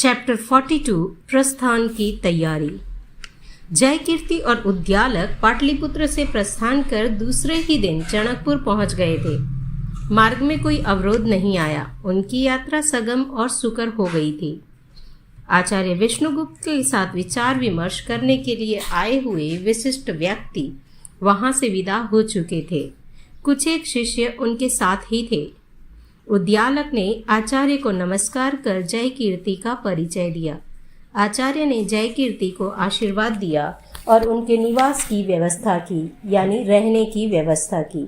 Chapter 42 प्रस्थान की तैयारी। जयकीर्ति और उद्यालक पाटलिपुत्र से प्रस्थान कर दूसरे ही दिन चणकपुर पहुंच गए थे। मार्ग में कोई अवरोध नहीं आया। उनकी यात्रा सगम और सुकर हो गई थी। आचार्य विष्णुगुप्त के साथ विचार विमर्श करने के लिए आए हुए विशिष्ट व्यक्ति वहां से विदा हो चुके थे। कुछ एक शिष्य उनके साथ ही थे। उद्यालक ने आचार्य को नमस्कार कर जयकीर्ति का परिचय दिया। आचार्य ने जयकीर्ति को आशीर्वाद दिया और उनके निवास की व्यवस्था की, यानी रहने की व्यवस्था की,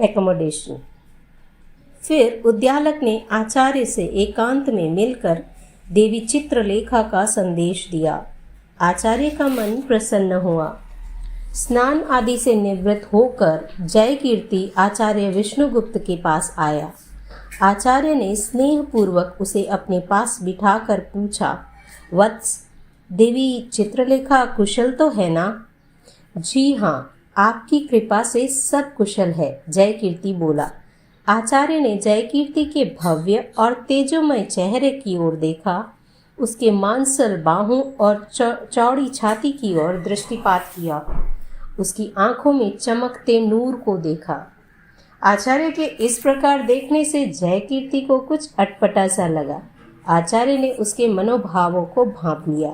एकोमोडेशन। फिर उद्यालक ने आचार्य से एकांत में मिलकर देवी चित्रलेखा का संदेश दिया। आचार्य का मन प्रसन्न हुआ। स्नान आदि से निवृत्त होकर जयकीर्ति आचार्य विष्णुगुप्त के पास आया। आचार्य ने स्नेहपूर्वक उसे अपने पास बिठाकर पूछा, वत्स, देवी चित्रलेखा कुशल तो है ना? जी हाँ, आपकी कृपा से सब कुशल है, जयकीर्ति बोला। आचार्य ने जयकीर्ति के भव्य और तेजोमय चेहरे की ओर देखा, उसके मांसल बाहों और चौड़ी छाती की ओर दृष्टिपात किया, उसकी आंखों में चमकते नूर को देखा। आचार्य के इस प्रकार देखने से जयकीर्ति को कुछ अटपटा सा लगा। आचार्य ने उसके मनोभावों को भांप लिया।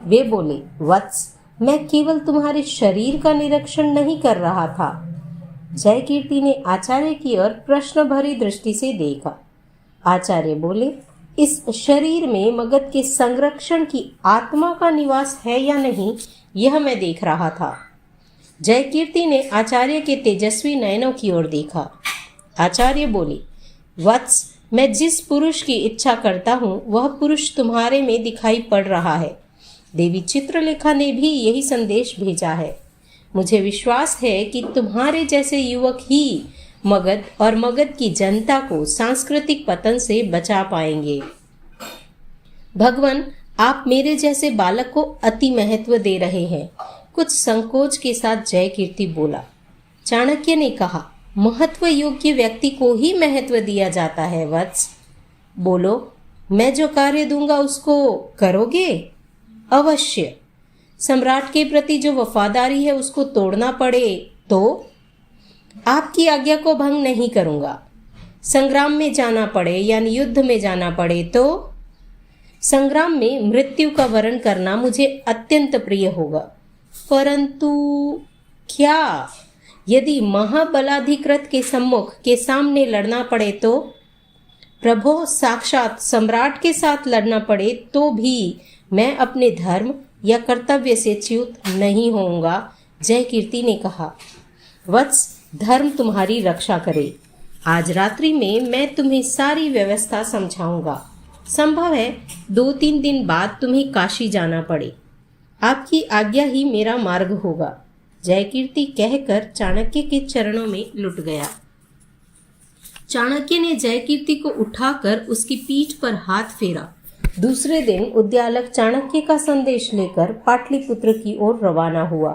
वे बोले, वत्स, मैं केवल तुम्हारे शरीर का निरीक्षण नहीं कर रहा था। जयकीर्ति ने आचार्य की ओर प्रश्न भरी दृष्टि से देखा। आचार्य बोले, इस शरीर में मगध के संरक्षण की आत्मा का निवास है या नहीं, यह मैं देख रहा था। जयकीर्ति ने आचार्य के तेजस्वी नयनों की ओर देखा। आचार्य बोले, वत्स, मैं जिस पुरुष की इच्छा करता हूँ वह पुरुष तुम्हारे में दिखाई पड़ रहा है। देवी चित्रलेखा ने भी यही संदेश भेजा है। मुझे विश्वास है कि तुम्हारे जैसे युवक ही मगध और मगध की जनता को सांस्कृतिक पतन से बचा पाएंगे। भगवान, आप मेरे जैसे बालक को अति महत्व दे रहे हैं, कुछ संकोच के साथ जयकीर्ति बोला। चाणक्य ने कहा, महत्व योग्य व्यक्ति को ही महत्व दिया जाता है वत्स। बोलो, मैं जो कार्य दूंगा उसको करोगे? अवश्य। सम्राट के प्रति जो वफादारी है उसको तोड़ना पड़े तो? आपकी आज्ञा को भंग नहीं करूंगा। संग्राम में जाना पड़े यानी युद्ध में जाना पड़े तो? संग्राम में मृत्यु का वरण करना मुझे अत्यंत प्रिय होगा। परंतु क्या यदि महाबलाधिकृत के सम्मुख के सामने लड़ना पड़े तो? प्रभो, साक्षात सम्राट के साथ लड़ना पड़े तो भी मैं अपने धर्म या कर्तव्य से च्युत नहीं होऊंगा। जयकीर्ति ने कहा, वत्स, धर्म तुम्हारी रक्षा करे। आज रात्रि में मैं तुम्हें सारी व्यवस्था समझाऊंगा। संभव है 2-3 दिन बाद तुम्हें काशी जाना पड़े। आपकी आज्ञा ही मेरा मार्ग होगा। जयकीर्ति कहकर चाणक्य के चरणों में लुट गया। चाणक्य ने जयकीर्ति को उठाकर उसकी पीठ पर हाथ फेरा। दूसरे दिन उद्यालक चाणक्य का संदेश लेकर पाटलिपुत्र की ओर रवाना हुआ।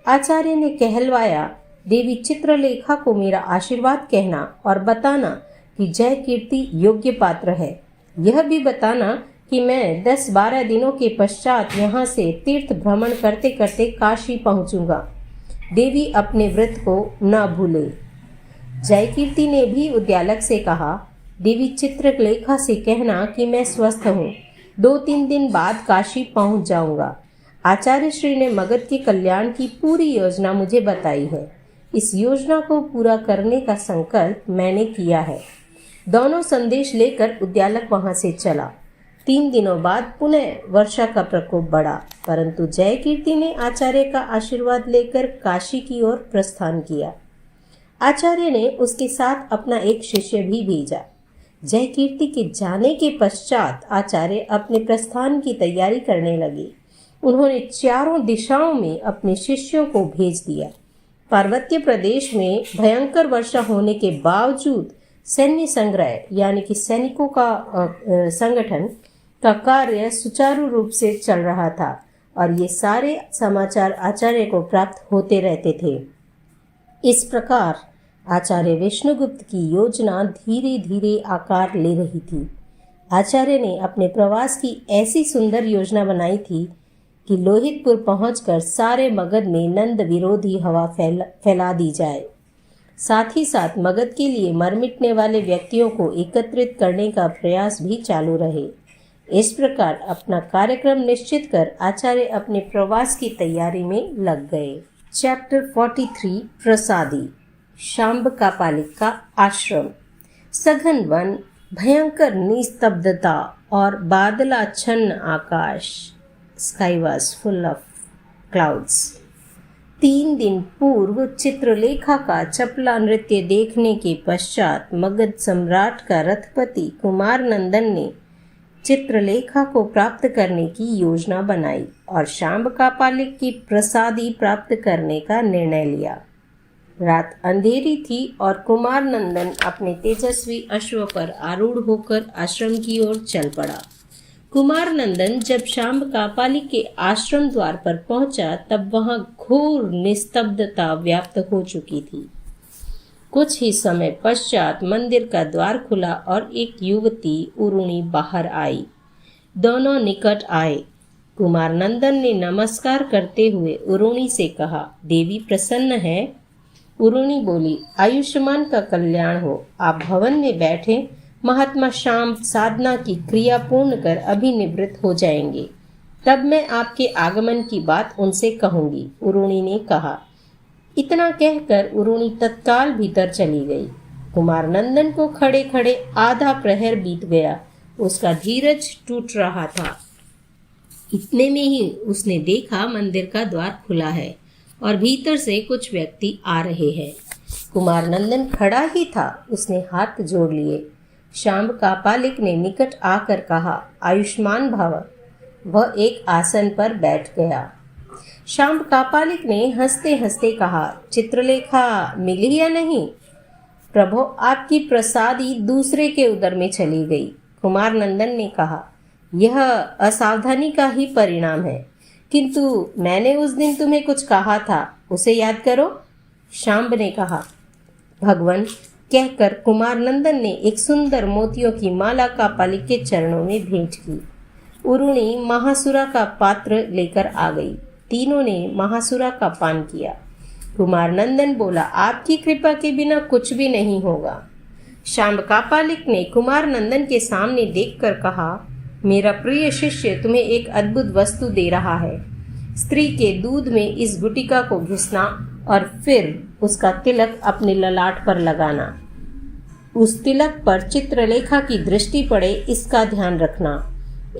आचार्य ने कहलवाया, देवी चित्रलेखा को मेरा आशीर्वाद कहना और बताना कि जयकीर्ति योग्य पात्र है। यह भी बताना कि मैं 10-12 दिनों के पश्चात यहाँ से तीर्थ भ्रमण करते करते काशी पहुँचूंगा। देवी अपने व्रत को न भूले। जयकीर्ति ने भी उद्यालक से कहा, देवी चित्रलेखा से कहना कि मैं स्वस्थ हूँ, 2-3 दिन बाद काशी पहुँच जाऊंगा। आचार्य श्री ने मगध के कल्याण की पूरी योजना मुझे बताई है। इस योजना को पूरा करने का संकल्प मैंने किया है। दोनों संदेश लेकर उद्यालक वहां से चला। 3 दिनों बाद पुनः वर्षा का प्रकोप बढ़ा, परंतु जयकीर्ति ने आचार्य का आशीर्वाद लेकर काशी की ओर प्रस्थान किया। आचार्य ने उसके साथ अपना एक शिष्य भी भेजा। जयकीर्ति के जाने के पश्चात आचार्य अपने प्रस्थान की तैयारी करने लगे। उन्होंने चारों दिशाओं में अपने शिष्यों को भेज दिया। पार्वत्य प्रदेश में भयंकर वर्षा होने के बावजूद सैन्य संग्रह यानी कि सैनिकों का संगठन का कार्य सुचारू रूप से चल रहा था और ये सारे समाचार आचार्य को प्राप्त होते रहते थे। इस प्रकार आचार्य विष्णुगुप्त की योजना धीरे धीरे आकार ले रही थी। आचार्य ने अपने प्रवास की ऐसी सुंदर योजना बनाई थी कि लोहितपुर पहुंचकर सारे मगध में नंद विरोधी हवा फैला दी जाए। साथ ही साथ मगध के लिए मर मिटने वाले व्यक्तियों को एकत्रित करने का प्रयास भी चालू रहे। इस प्रकार अपना कार्यक्रम निश्चित कर आचार्य अपने प्रवास की तैयारी में लग गए। चैप्टर 43 प्रसादी। शांब कापालिक का आश्रम। सघन वन, भयंकर निस्तब्धता और बादलाच्छन्न आकाश। Sky was full of clouds. 3 दिन पूर्व चित्रलेखा का चपला नृत्य देखने के पश्चात मगध सम्राट का रथपति कुमार नंदन ने चित्रलेखा को प्राप्त करने की योजना बनाई और शांब कापालिक की प्रसादी प्राप्त करने का निर्णय लिया। रात अंधेरी थी और कुमार नंदन अपने तेजस्वी अश्व पर आरूढ़ होकर आश्रम की ओर चल पड़ा। कुमार नंदन जब शांब कापालिक के आश्रम द्वार पर पहुंचा तब वहां घोर निस्तब्धता व्याप्त हो चुकी थी। कुछ ही समय पश्चात मंदिर का द्वार खुला और एक युवती उरुणी बाहर आई। दोनों निकट आए। कुमार नंदन ने नमस्कार करते हुए उरुणी से कहा, देवी प्रसन्न है? उरुणी बोली, आयुष्मान का कल्याण हो। आप भवन में बैठे। महात्मा शांब साधना की क्रिया पूर्ण कर अभी निवृत्त हो जाएंगे, तब मैं आपके आगमन की बात उनसे कहूंगी, उरुणी ने कहा। इतना कहकर उरुणी तत्काल भीतर चली गई। कुमार नंदन को खड़े खड़े आधा प्रहर बीत गया। उसका धीरज टूट रहा था। इतने में ही उसने देखा मंदिर का द्वार खुला है और भीतर से कुछ व्यक्ति आ रहे हैं। कुमार नंदन खड़ा ही था। उसने हाथ जोड़ लिए। शांब कापालिक ने निकट आकर कहा, आयुष्मान भव। वह एक आसन पर बैठ गया। शांब कापालिक ने हंसते हंसते कहा, चित्रलेखा मिली या नहीं? प्रभु, आपकी प्रसादी दूसरे के उदर में चली गई। कुमार नंदन ने कहा, यह असावधानी का ही परिणाम है, किंतु मैंने उस दिन तुम्हें कुछ कहा था, उसे याद करो। शांब ने कहा। भगवान, कहकर कुमार नंदन ने एक सुंदर मोतियों की माला कापालिक के चरणों में भेंट की। उरुणी महासुरा का पात्र लेकर आ गई। तीनों ने महासुरा का पान किया। कुमार नंदन बोला, आपकी कृपा के बिना कुछ भी नहीं होगा। शांब कापालिक ने कुमार नंदन के सामने देखकर कहा, मेरा प्रिय शिष्य तुम्हें एक अद्भुत वस्तु दे रहा है। स्त्री के दूध में इस गुटिका को घिसना और फिर उसका तिलक अपने ललाट पर लगाना। उस तिलक पर चित्रलेखा की दृष्टि पड़े, इसका ध्यान रखना।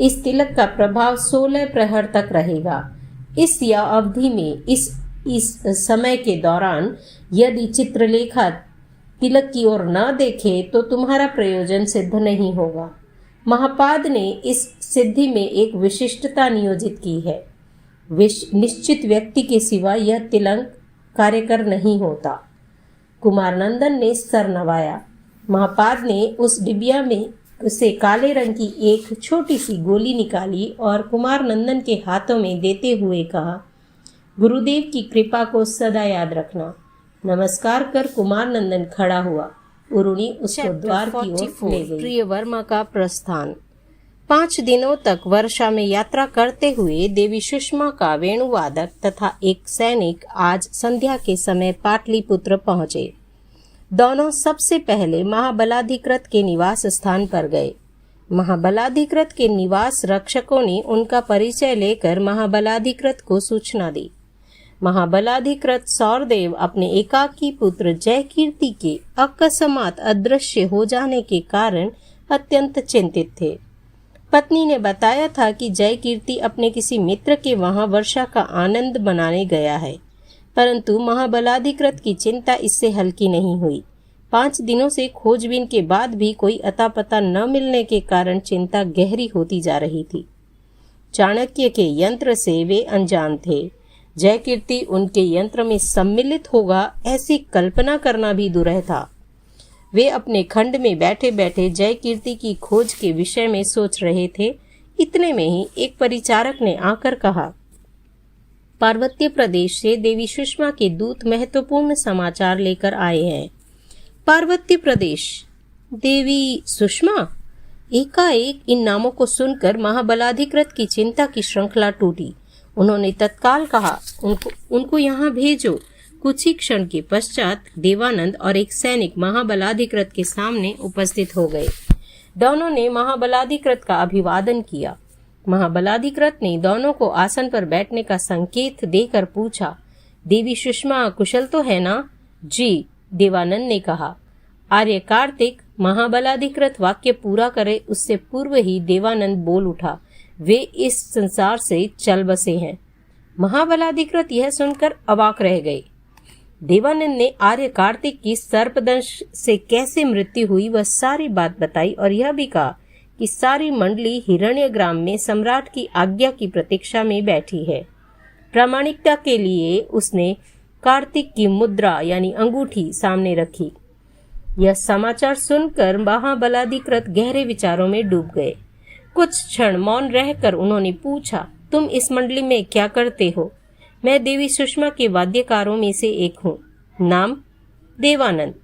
इस तिलक का प्रभाव 16 प्रहर तक रहेगा। इस या अवधि में इस समय के दौरान यदि चित्रलेखा तिलक की ओर न देखे तो तुम्हारा प्रयोजन सिद्ध नहीं होगा। महापाद ने इस सिद्धि में एक विशिष्टता नियोजित की है। निश्चित व्यक्ति के सिवा यह तिलक कार्यकर नहीं होता। कुमार नंदन ने सर नवाया। महापाद ने उस डिबिया में से काले रंग की एक छोटी सी गोली निकाली और कुमार नंदन के हाथों में देते हुए कहा, गुरुदेव की कृपा को सदा याद रखना। नमस्कार कर कुमार नंदन खड़ा हुआ। उरुणी उसको द्वार की ओर ले गई। प्रिय वर्मा का प्रस्थान। 5 दिनों तक वर्षा में यात्रा करते हुए देवी सुषमा का वेणुवादक तथा एक सैनिक आज संध्या के समय पाटलिपुत्र पहुंचे। दोनों सबसे पहले महाबलाधिकृत के निवास स्थान पर गए। महाबलाधिकृत के निवास रक्षकों ने उनका परिचय लेकर महाबलाधिकृत को सूचना दी। महाबलाधिकृत सौरदेव अपने एकाकी पुत्र जयकीर्ति के अकस्मात अदृश्य हो जाने के कारण अत्यंत चिंतित थे। पत्नी ने बताया था कि जयकीर्ति अपने किसी मित्र के वहां वर्षा का आनंद मनाने गया है, परंतु महाबलाधिकृत की चिंता इससे हल्की नहीं हुई। 5 दिनों से खोजबीन के बाद भी कोई अता पता न मिलने के कारण चिंता गहरी होती जा रही थी। चाणक्य के यंत्र से वे अनजान थे। जयकीर्ति उनके यंत्र में सम्मिलित होगा, ऐसी कल्पना करना भी दुरह था। वे अपने खंड में बैठे बैठे जयकीर्ति की खोज के विषय में सोच रहे थे। इतने में ही एक परिचारक ने आकर कहा, पार्वत्य प्रदेश से देवी सुषमा के दूत महत्वपूर्ण समाचार लेकर आए हैं। पार्वत्य प्रदेश? देवी सुषमा? एकाएक इन नामों को सुनकर महाबलाधिकृत की चिंता की श्रृंखला टूटी। उन्होंने तत्काल कहा, उनको यहाँ भेजो। कुछ ही क्षण के पश्चात देवानंद और एक सैनिक महाबलाधिकृत के सामने उपस्थित हो गए। दोनों ने महाबलाधिकृत का अभिवादन किया। महाबलाधिकृत ने दोनों को आसन पर बैठने का संकेत देकर पूछा, देवी सुषमा कुशल तो है ना? जी, देवानंद ने कहा। आर्य कार्तिक महाबलाधिकृत वाक्य पूरा करे उससे पूर्व ही देवानंद बोल उठा, वे इस संसार से चल बसे हैं। महाबलाधिकृत यह सुनकर अवाक रह गए। देवानंद ने आर्य कार्तिक की सर्पदंश से कैसे मृत्यु हुई वह सारी बात बताई और यह भी कहा कि सारी मंडली हिरण्यग्राम में सम्राट की आज्ञा की प्रतीक्षा में बैठी है। प्रामाणिकता के लिए उसने कार्तिक की मुद्रा यानी अंगूठी सामने रखी। यह समाचार सुनकर महाबलाधिकृत गहरे विचारों में डूब गए। कुछ क्षण मौन रहकर उन्होंने पूछा, तुम इस मंडली में क्या करते हो? मैं देवी सुषमा के वाद्यकारों में से एक हूँ। नाम? देवानंद।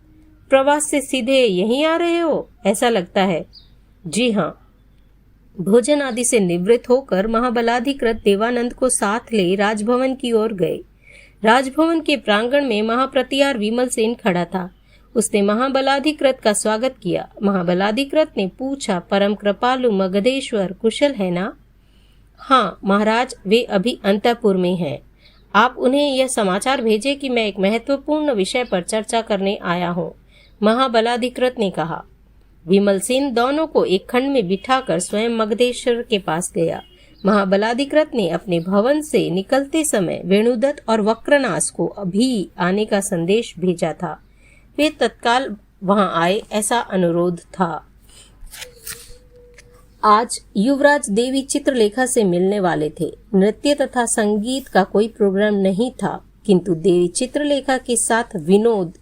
प्रवास से सीधे यहीं आ रहे हो ऐसा लगता है। जी हाँ। भोजन आदि से निवृत्त होकर महाबलाधिकृत देवानंद को साथ ले राजभवन की ओर गए। राजभवन के प्रांगण में महाप्रतिहार विमल सेन खड़ा था। उसने महाबलाधिकृत का स्वागत किया। महाबलाधिकृत ने पूछा, परम कृपालु मगधेश्वर कुशल है ना? हाँ महाराज, वे अभी अंतःपुर में हैं। आप उन्हें यह समाचार भेजे कि मैं एक महत्वपूर्ण विषय पर चर्चा करने आया हूँ, महाबलाधिकृत ने कहा। विमल सेन दोनों को एक खंड में बिठाकर स्वयं मगधेश्वर के पास गया। महाबलाधिकृत ने अपने भवन से निकलते समय वेणुदत्त और वक्रनास को अभी आने का संदेश भेजा था। वे तत्काल वहां आए, ऐसा अनुरोध था। आज युवराज देवी चित्रलेखा से मिलने वाले थे। नृत्य तथा संगीत का कोई प्रोग्राम नहीं था, किंतु देवी चित्रलेखा के साथ विनोद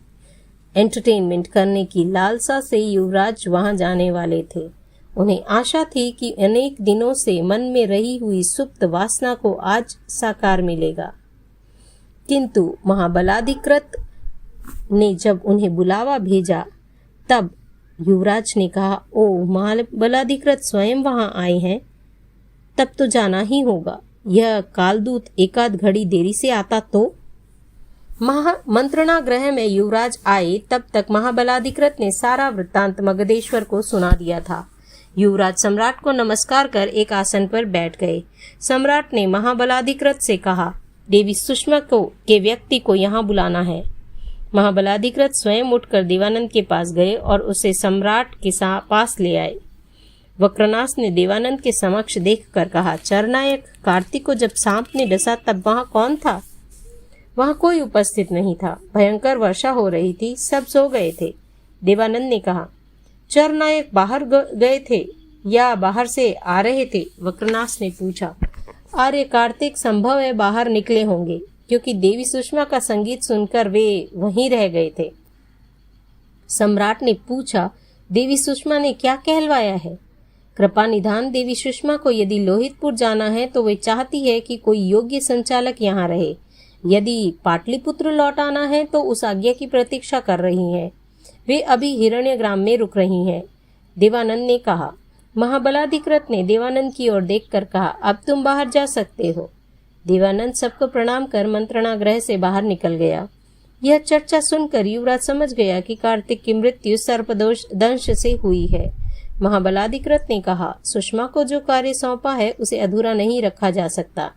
एंटरटेनमेंट करने की लालसा से युवराज वहां जाने वाले थे। उन्हें आशा थी कि अनेक दिनों से मन में रही हुई सुप्त वासना को आज साकार मिलेगा। किंतु महाबलाधिकृत ने जब उन्हें बुलावा भेजा तब युवराज ने कहा, ओ महाबलाधिकृत स्वयं वहां आए हैं, तब तो जाना ही होगा। यह कालदूत एकाध घड़ी देरी से आता तो। मंत्रणा गृह में युवराज आए तब तक महाबलाधिकृत ने सारा वृत्तांत मगधेश्वर को सुना दिया था। युवराज सम्राट को नमस्कार कर एक आसन पर बैठ गए। सम्राट ने महाबलाधिकृत से कहा, देवी सुषमा के व्यक्ति को यहाँ बुलाना है। महाबलाधिकृत स्वयं उठकर देवानंद के पास गए और उसे सम्राट के पास ले आए। वक्रनास ने देवानंद के समक्ष देखकर कहा, चरनायक, कार्तिक को जब सांप ने डसा तब वहां कौन था? वहां कोई उपस्थित नहीं था। भयंकर वर्षा हो रही थी, सब सो गए थे। देवानंद ने कहा, चरनायक बाहर गए थे या बाहर से आ रहे थे? वक्रनास ने पूछा। आर्य कार्तिक संभव है बाहर निकले होंगे, क्योंकि देवी सुषमा का संगीत सुनकर वे वहीं रह गए थे। सम्राट ने पूछा, देवी सुषमा ने क्या कहलवाया है? कृपा निधान, देवी सुषमा को यदि लोहितपुर जाना है तो वे चाहती है कि कोई योग्य संचालक यहाँ रहे। यदि पाटलिपुत्र लौट आना है तो उस आज्ञा की प्रतीक्षा कर रही हैं। वे अभी हिरण्यग्राम में रुक रही हैं। देवानंद ने कहा। महाबलाधिकृत ने देवानंद की ओर देखकर कहा, अब तुम बाहर जा सकते हो। देवानंद सबको प्रणाम कर मंत्रणा गृह से बाहर निकल गया। यह चर्चा सुनकर युवराज समझ गया कि कार्तिक की मृत्यु सर्पदोष दंश से हुई है। महाबलाधिकृत ने कहा, सुषमा को जो कार्य सौंपा है उसे अधूरा नहीं रखा जा सकता,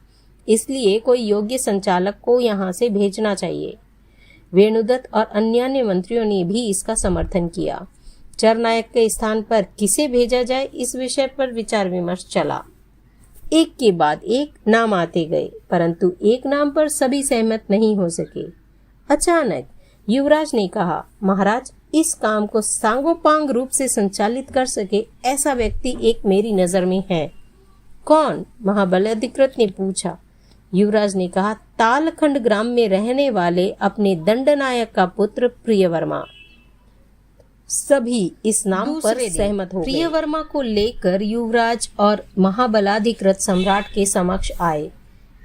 इसलिए कोई योग्य संचालक को यहाँ से भेजना चाहिए। वेणुदत्त और अन्य मंत्रियों ने भी इसका समर्थन किया। चरनायक के स्थान पर किसे भेजा जाए, इस विषय पर विचार विमर्श चला। एक के बाद एक नाम आते गए, परंतु एक नाम पर सभी सहमत नहीं हो सके। अचानक युवराज ने कहा, महाराज, इस काम को सांगोपांग रूप से संचालित कर सके ऐसा व्यक्ति एक मेरी नजर में है। कौन? महाबलाधिकृत ने पूछा। युवराज ने कहा, तालखंड ग्राम में रहने वाले अपने दंडनायक का पुत्र प्रियवर्मा। सभी इस नाम पर सहमत हो गए। प्रियवर्मा को लेकर युवराज और महाबलाधिकृत सम्राट के समक्ष आए।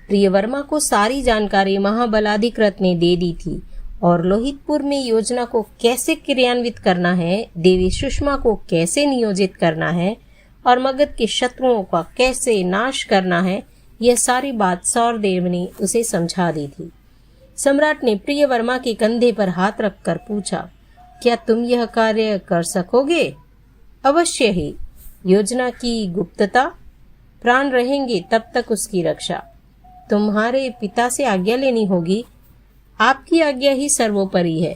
प्रियवर्मा को सारी जानकारी महाबलाधिकृत ने दे दी थी और लोहितपुर में योजना को कैसे क्रियान्वित करना है, देवी सुषमा को कैसे नियोजित करना है और मगध के शत्रुओं का कैसे नाश करना है, यह सारी बात सौरदेव ने उसे समझा दी थी। सम्राट ने प्रियवर्मा के कंधे पर हाथ रखकर पूछा, क्या तुम यह कार्य कर सकोगे? अवश्य ही। योजना की गुप्तता, प्राण रहेंगे तब तक उसकी रक्षा। तुम्हारे पिता से आज्ञा लेनी होगी, आपकी आज्ञा ही सर्वोपरि है।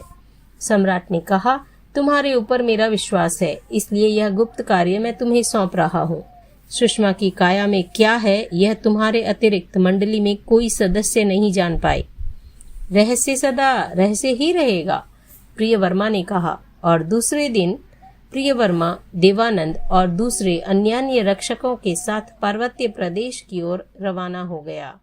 सम्राट ने कहा, तुम्हारे ऊपर मेरा विश्वास है, इसलिए यह गुप्त कार्य मैं तुम्हें सौंप रहा हूँ। सुषमा की काया में क्या है, यह तुम्हारे अतिरिक्त मंडली में कोई सदस्य नहीं जान पाए। रहस्य सदा रहस्य ही रहेगा, प्रियवर्मा ने कहा। और दूसरे दिन प्रियवर्मा देवानंद और दूसरे अन्यान्य रक्षकों के साथ पार्वत्य प्रदेश की ओर रवाना हो गया।